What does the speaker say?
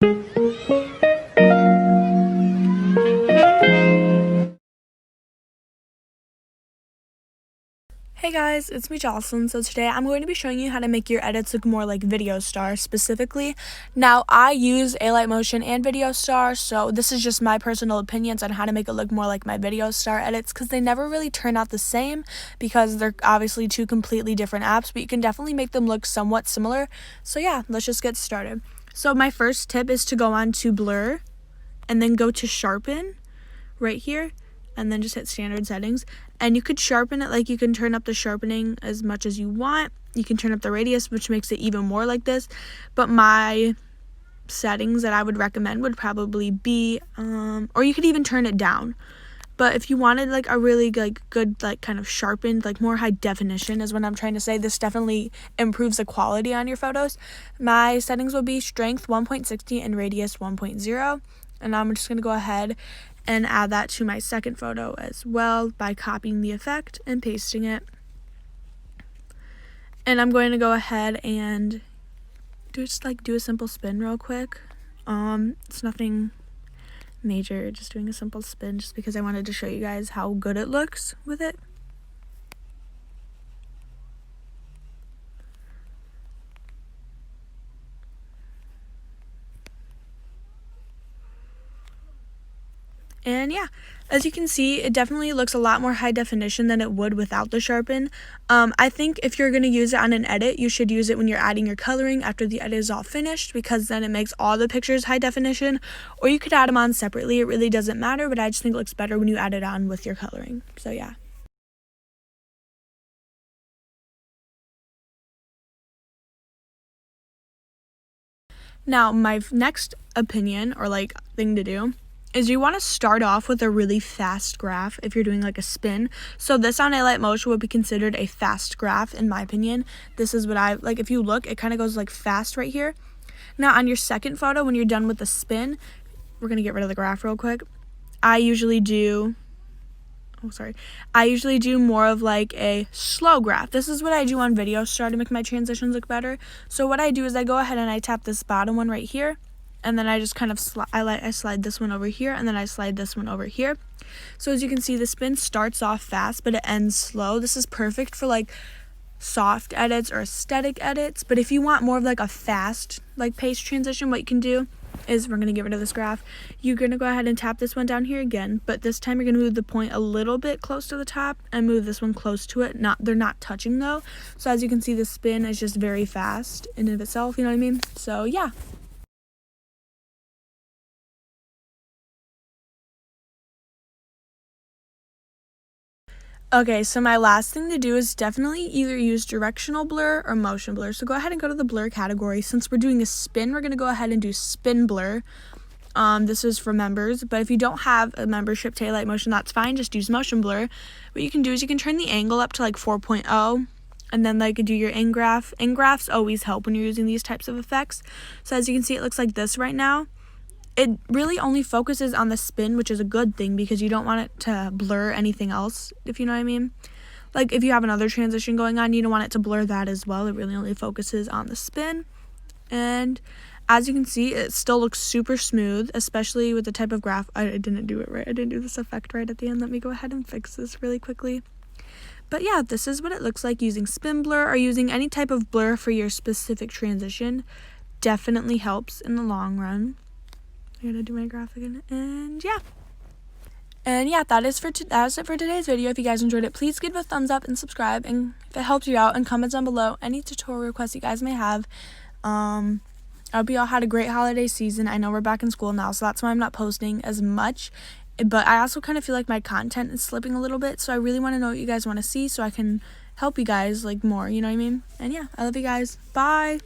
Hey guys, it's me Jocelyn. So today I'm going to be showing you how to make your edits look more like VideoStar specifically. Now I use Alight Motion and VideoStar, so this is just my personal opinions on how to make it look more like my VideoStar edits, because they never really turn out the same because they're obviously two completely different apps, but you can definitely make them look somewhat similar. So yeah, let's just get started. So my first tip is to go on to blur and then go to sharpen right here, and then just hit standard settings. And you could sharpen it, like you can turn up the sharpening as much as you want. You can turn up the radius, which makes it even more like this. But my settings that I would recommend would probably be, or you could even turn it down. But if you wanted like a really good kind of sharpened, like more high definition is what I'm trying to say, this definitely improves the quality on your photos. My settings will be strength 1.60 and radius 1.0. And I'm just going to go ahead and add that to my second photo as well by copying the effect and pasting it. And I'm going to go ahead and do a simple spin real quick. It's nothing major, just doing a simple spin just because I wanted to show you guys how good it looks with it. And yeah, as you can see, it definitely looks a lot more high definition than it would without the sharpen. I think if you're going to use it on an edit, you should use it when you're adding your coloring after the edit is all finished, because then it makes all the pictures high definition. Or you could add them on separately. It really doesn't matter, but I just think it looks better when you add it on with your coloring. So yeah. Now, my next opinion or thing to do is you want to start off with a really fast graph if you're doing like a spin. So this on Alight Motion would be considered a fast graph in my opinion. This is what I like. If you look, it kind of goes like fast right here. Now on your second photo, when you're done with the spin, we're going to get rid of the graph real quick. I usually do more of like a slow graph. This is what I do on VideoStar to make my transitions look better. So what I do is I go ahead and I tap this bottom one right here, and then I just kind of I slide this one over here, and then I slide this one over here. So as you can see, the spin starts off fast, but it ends slow. This is perfect for like soft edits or aesthetic edits. But if you want more of like a fast pace transition, what you can do is, we're going to get rid of this graph. You're going to go ahead and tap this one down here again, but this time you're going to move the point a little bit close to the top and move this one close to it. They're not touching though. So as you can see, the spin is just very fast in and of itself, you know what I mean? So yeah. Okay, so my last thing to do is definitely either use directional blur or motion blur. So go ahead and go to the blur category. Since we're doing a spin, we're going to go ahead and do spin blur. This is for members, but if you don't have a membership to Alight Motion, that's fine. Just use motion blur. What you can do is you can turn the angle up to like 4.0 and then do your in graph. In graphs always help when you're using these types of effects. So as you can see, it looks like this right now. It really only focuses on the spin, which is a good thing because you don't want it to blur anything else, if you know what I mean. Like if you have another transition going on, you don't want it to blur that as well. It really only focuses on the spin. And as you can see, it still looks super smooth, especially with the type of graph. I didn't do it right. I didn't do this effect right at the end. Let me go ahead and fix this really quickly. But yeah, this is what it looks like using spin blur or using any type of blur for your specific transition. Definitely helps in the long run. I'm gonna do my graph again, and yeah, that is it for today's video. If you guys enjoyed it, please give it a thumbs up and subscribe, and if it helps you out, and comment down below any tutorial requests you guys may have. I hope you all had a great holiday season. I know we're back in school now, so that's why I'm not posting as much, but I also kind of feel like my content is slipping a little bit, so I really want to know what you guys want to see so I can help you guys more, you know what I mean? And yeah, I love you guys. Bye.